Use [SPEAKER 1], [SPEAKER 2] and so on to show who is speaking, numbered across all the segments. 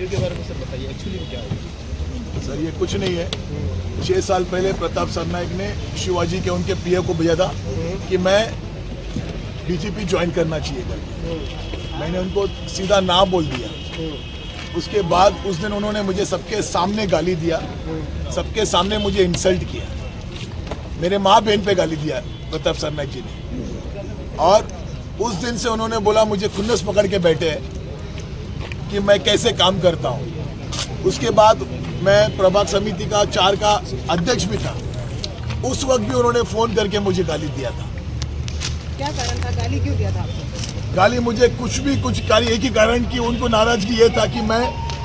[SPEAKER 1] Video के बारे में सर बताइए, एक्चुअली क्या है?
[SPEAKER 2] सर ये कुछ नहीं है। 6 साल पहले प्रताप सरनाइक ने शिवाजी के उनके पीए को भेजा था कि मैं बीजेपी ज्वाइन करना चाहिए करके। मैंने उनको सीधा ना बोल दिया। उसके बाद उस दिन उन्होंने मुझे सबके सामने गाली दिया, सबके सामने मुझे इंसल्ट किया, मेरे माँ बहन पे गाली दिया प्रताप सरनाइक जी ने। और उस दिन से उन्होंने बोला, मुझे खुन्नस पकड़ के बैठे हैं कि मैं कैसे काम करता हूँ। उसके बाद मैं प्रभाग समिति का 4 का अध्यक्ष भी था। उस वक्त भी उन्होंने फ़ोन करके मुझे गाली दिया था।
[SPEAKER 3] क्या कारण था, गाली क्यों दिया था आपको?
[SPEAKER 2] गाली मुझे कुछ कार्य, एक ही कारण कि उनको नाराजगी ये था कि मैं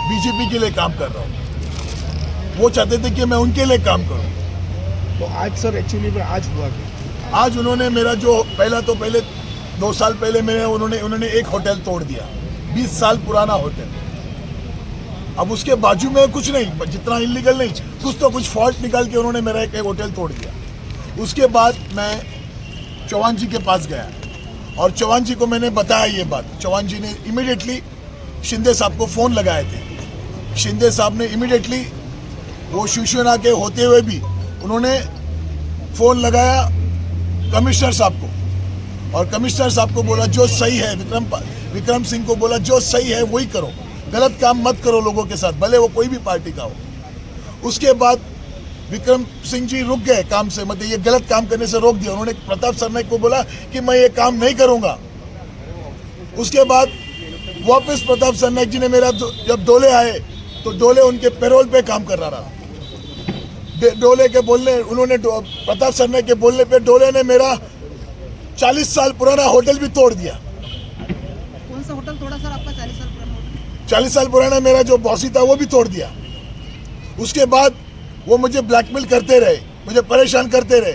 [SPEAKER 2] बीजेपी के लिए काम कर रहा हूँ। वो चाहते थे कि मैं उनके लिए काम करूँ।
[SPEAKER 1] तो आज सर एक्चुअली में आज हुआ क्या?
[SPEAKER 2] आज उन्होंने मेरा जो पहले 2 साल पहले उन्होंने एक होटल तोड़ दिया, 20 साल पुराना होटल। अब उसके बाजू में कुछ नहीं, जितना इलीगल नहीं, कुछ फॉल्ट निकाल के उन्होंने मेरा एक होटल तोड़ दिया। उसके बाद मैं चौहान जी के पास गया और चौहान जी को मैंने बताया ये बात। चौहान जी ने इमीडिएटली शिंदे साहब को फ़ोन लगाए थे। शिंदे साहब ने इमीडिएटली, वो शिवसेना के होते हुए भी उन्होंने फ़ोन लगाया कमिश्नर साहब को, और कमिश्नर साहब को बोला जो सही है, विक्रम सिंह को बोला जो सही है वही करो, गलत काम मत करो लोगों के साथ, भले वो कोई भी पार्टी का हो। उसके बाद विक्रम सिंह जी रुक गए काम से, मतलब ये गलत काम करने से रोक दिया। उन्होंने प्रताप सरनाइक को बोला कि मैं ये काम नहीं करूंगा। उसके बाद वापस प्रताप सरनाइक जी ने मेरा जब डोले आए तो डोले उनके पैरोल पे काम कर रहा। डोले के बोलने, उन्होंने प्रताप सरनाइक के बोलने पे डोले ने मेरा 40 साल पुराना होटल भी तोड़ दिया।
[SPEAKER 3] कौन सा होटल तोड़ा सर आपका? 40 साल पुराना होटल?
[SPEAKER 2] 40 साल पुराना मेरा जो बॉसी था वो भी तोड़ दिया। उसके बाद वो मुझे ब्लैकमेल करते रहे, मुझे परेशान करते रहे।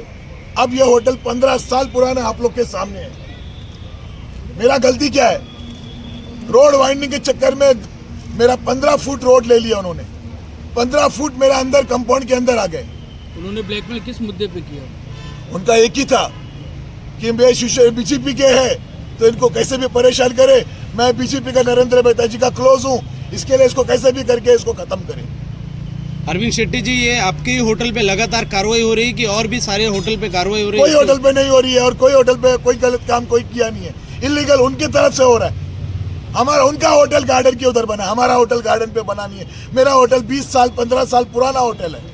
[SPEAKER 2] अब ये होटल 15 साल पुराना आप लोग के सामने है। मेरा गलती क्या है? रोड वाइंडिंग के चक्कर में मेरा 15 फुट रोड ले लिया उन्होंने। 15 फुट मेरा अंदर कंपाउंड के अंदर आ गए।
[SPEAKER 4] उन्होंने ब्लैकमेल किस मुद्दे पे किया?
[SPEAKER 2] उनका एक ही था कि मैं बीजेपी के है तो इनको कैसे भी परेशान करे। मैं बीजेपी का नरेंद्र मेहता जी का क्लोज हूँ, इसके लिए इसको कैसे भी करके इसको खत्म करें।
[SPEAKER 4] अरविंद शेट्टी जी, ये आपके होटल पे लगातार कार्रवाई हो रही है कि और भी सारे होटल पे कार्रवाई हो रही है?
[SPEAKER 2] कोई होटल पे नहीं हो रही है और कोई होटल पे कोई गलत काम कोई किया नहीं है। इलीगल उनकी तरफ से हो रहा है। उनका होटल गार्डन के उधर बना, हमारा होटल गार्डन पे बना नहीं है। मेरा होटल 20 साल 15 साल पुराना होटल है।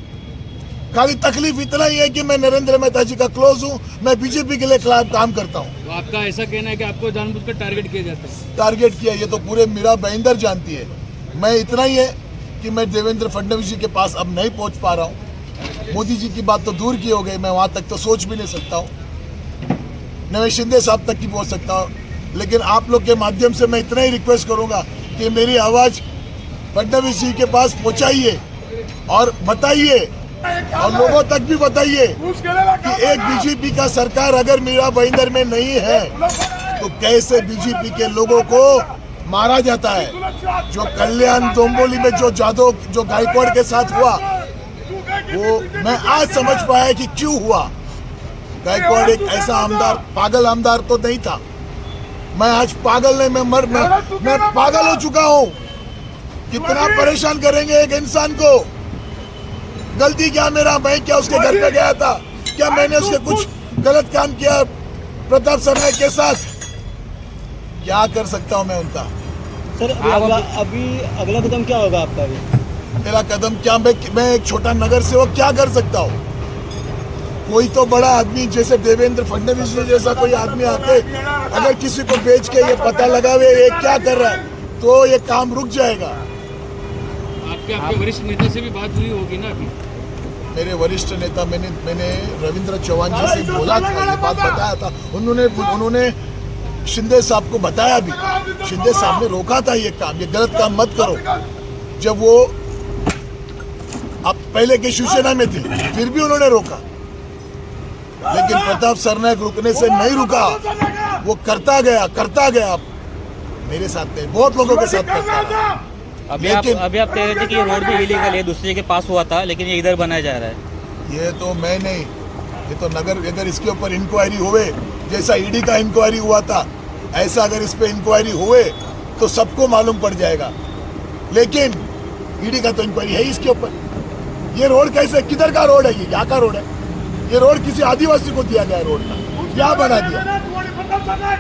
[SPEAKER 2] खाली तकलीफ इतना ही है कि मैं नरेंद्र मेहता जी का क्लोज हूँ, मैं बीजेपी के लिए खिलाफ काम करता हूँ।
[SPEAKER 4] तो आपका ऐसा कहना है कि आपको जानबूझकर टारगेट किया जाता है?
[SPEAKER 2] टारगेट किया, ये तो पूरे मीरा भाईंदर जानती है। मैं इतना ही है कि मैं देवेंद्र फडणवीस जी के पास अब नहीं पहुंच पा रहा हूं। मोदी जी की बात तो दूर की हो गई, मैं वहां तक तो सोच भी नहीं सकता हूं, न मैं शिंदे साहब तक की पहुंच सकता हूं। लेकिन आप लोग के माध्यम से मैं इतना ही रिक्वेस्ट करूंगा कि मेरी आवाज़ फडणवीस जी के पास पहुंचाइए और बताइए, और लोगों तक भी बताइए कि एक बीजेपी का सरकार अगर मीरा भाईंदर में नहीं है तो कैसे बीजेपी के लोगों को मारा जाता है। जो कल्याण डोंबिवली में जो गायकवाड़ के साथ हुआ, वो मैं आज समझ पाया कि क्यों हुआ। गायकवाड़ एक ऐसा आमदार, पागल आमदार तो नहीं था। मैं आज पागल नहीं, मैं पागल हो चुका हूँ। कितना परेशान करेंगे एक इंसान को? गलती क्या मेरा? मैं क्या उसके घर पे गया था? क्या मैंने उसके कुछ गलत काम किया प्रताप सरनाइक के साथ? क्या कर सकता हूँ मैं उनका?
[SPEAKER 5] सर अभी अगला कदम क्या होगा आपका? अभी
[SPEAKER 2] मेरा कदम क्या? मैं एक छोटा नगर सेवक क्या कर सकता हूँ? कोई तो बड़ा आदमी जैसे देवेंद्र फडणवीस जी जैसा कोई आदमी आके अगर किसी को बेच के ये पता लगावे ये क्या कर रहा है तो ये काम रुक जाएगा।
[SPEAKER 4] आपके वरिष्ठ नेता से भी बात हुई होगी ना अभी?
[SPEAKER 2] मेरे वरिष्ठ नेता, मैंने रविंद्र चौहान जी से बोला था, ये बात बताया था। उन्होंने शिंदे साहब को बताया भी। शिंदे साहब ने रोका था ये काम, ये गलत काम मत करो। जब वो अब पहले के शिवसेना में थे फिर भी उन्होंने रोका, लेकिन प्रताप सरनाइक रुकने से नहीं रुका। वो करता गया मेरे साथ नहीं, बहुत लोगों के साथ करता रहा।
[SPEAKER 5] अभी आप कह रहे थे कि ये रोड भी इलीगल है, दूसरे के पास हुआ था, लेकिन ये इधर बनाया जा रहा है।
[SPEAKER 2] ये तो मैं नहीं, ये तो नगर, अगर इसके ऊपर इंक्वायरी हुए, जैसा ईडी का इंक्वायरी हुआ था, ऐसा अगर इस पे इंक्वायरी हुए तो सबको मालूम पड़ जाएगा लेकिन ईडी का तो इंक्वायरी है इसके ऊपर। ये रोड कैसे, किधर का रोड है, ये यहाँ का रोड है? ये रोड किसी आदिवासी को दिया गया रोड था, क्या बना दिया?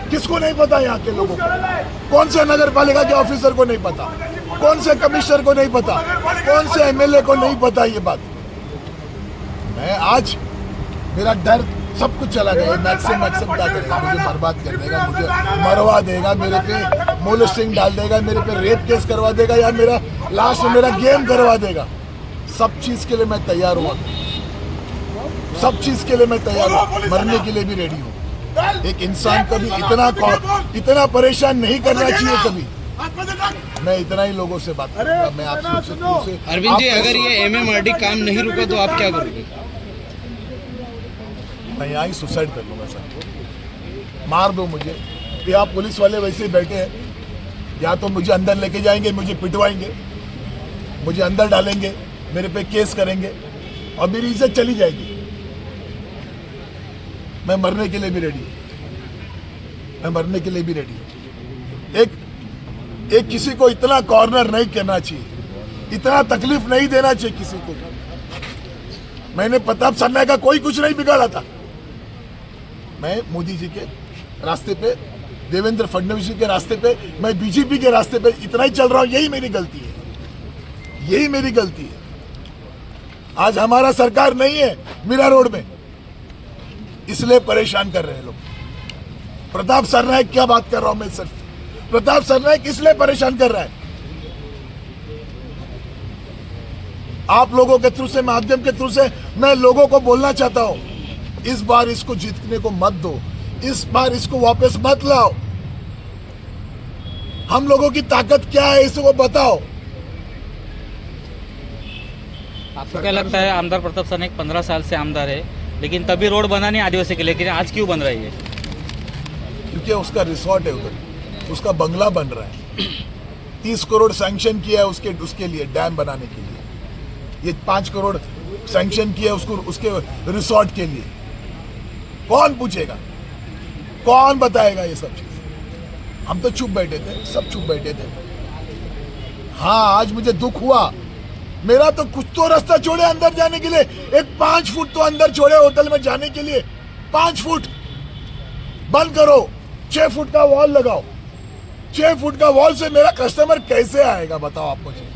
[SPEAKER 2] किसको नहीं पता यहाँ के लोगों को? कौन से नगर पालिका के ऑफिसर को नहीं पता? कौन से कमिश्नर को नहीं पता? कौन से एमएलए को नहीं पता ये बात? मैं आज, मेरा डर सब कुछ चला गया। मैक्सिमम क्या करेगा? मुझे बर्बाद कर देगा, मुझे मरवा देगा, मेरे पे मोलेस्टिंग डाल देगा, मेरे पे रेप केस करवा देगा, या मेरा लास्ट में मेरा गेम करवा देगा। सब चीज के लिए मैं तैयार हूँ, सब चीज के लिए मैं तैयार हूँ, मरने के लिए भी रेडी हूँ। एक इंसान कभी इतना परेशान नहीं करना चाहिए कभी। मैं इतना ही लोगों से बात करूंगा। मैं आपसे
[SPEAKER 4] अरविंद जी, अगर ये एमएमआरडी काम नहीं रुका तो आप क्या करोगे?
[SPEAKER 2] मैं यहाँ ही सुसाइड कर लूंगा सर, मार दो मुझे। यहाँ पुलिस वाले वैसे ही बैठे हैं, या तो मुझे अंदर लेके जाएंगे, मुझे पिटवाएंगे, मुझे अंदर डालेंगे, मेरे पे केस करेंगे और मेरी इज्जत चली जाएगी। मैं मरने के लिए भी रेडी हूँ, मैं मरने के लिए भी रेडी हूँ। एक किसी को इतना कॉर्नर नहीं करना चाहिए, इतना तकलीफ नहीं देना चाहिए किसी को। मैंने प्रताप सरनाईक का कोई कुछ नहीं बिगाड़ा था। मैं मोदी जी के रास्ते पे, देवेंद्र फडणवीस जी के रास्ते पे, मैं बीजेपी के रास्ते पे इतना ही चल रहा हूं। यही मेरी गलती है, यही मेरी गलती है। आज हमारा सरकार नहीं है मीरा रोड में, इसलिए परेशान कर रहे हैं लोग। प्रताप सरनाईक, क्या बात कर रहा हूं मैं, सिर्फ प्रताप सरनाईक इसलिए परेशान कर रहा है। आप लोगों के थ्रू से, माध्यम के थ्रू से मैं लोगों को बोलना चाहता हूं, इस बार इसको जीतने को मत दो, इस बार इसको वापस मत लाओ। हम लोगों की ताकत क्या है इसको बताओ।
[SPEAKER 5] आपको क्या लगता है, आमदार प्रताप सरनाईक 15 साल से आमदार है, लेकिन तभी रोड बना नहीं आदिवासी के लिए, लेकिन आज क्यों बन रही है?
[SPEAKER 2] क्योंकि उसका रिसोर्ट है उधर, उसका बंगला बन रहा है। 30 करोड़ सैंक्शन किया है उसके लिए, डैम बनाने के लिए। ये 5 करोड़ सैंक्शन किया उसको, उसके रिसोर्ट के लिए। कौन पूछेगा, कौन बताएगा ये सब चीज? हम तो चुप बैठे थे, सब चुप बैठे थे। हाँ, आज मुझे दुख हुआ। मेरा तो कुछ तो रास्ता छोड़े अंदर जाने के लिए, एक 5 फुट तो अंदर छोड़े होटल में जाने के लिए। 5 फुट बंद करो, 6 फुट का वॉल लगाओ। 6 फुट का वॉल से मेरा कस्टमर कैसे आएगा बताओ आप मुझे?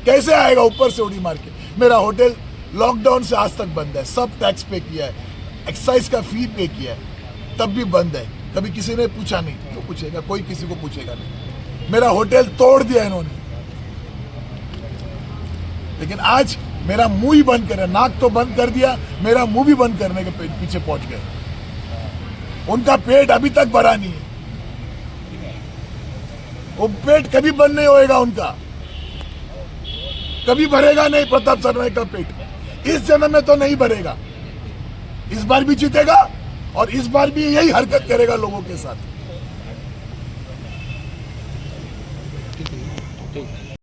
[SPEAKER 2] कैसे आएगा ऊपर से उड़ी मार के? मेरा होटल लॉकडाउन से आज तक बंद है, सब टैक्स पे किया है, एक्साइज का फी पे किया है, तब भी बंद है। कभी किसी ने पूछा नहीं, क्यों पूछेगा? कोई किसी को पूछेगा नहीं। मेरा होटल तोड़ दिया इन्होंने, लेकिन आज मेरा मुंह ही बंद कर, नाक तो बंद कर दिया, मेरा मुंह भी बंद करने के पीछे पहुंच गए। उनका पेट अभी तक भरा नहीं है, वो पेट कभी बंद नहीं होएगा उनका, कभी भरेगा नहीं प्रताप सरनाईक का पेट। इस जन्म में तो नहीं भरेगा, इस बार भी जीतेगा और इस बार भी यही हरकत करेगा लोगों के साथ।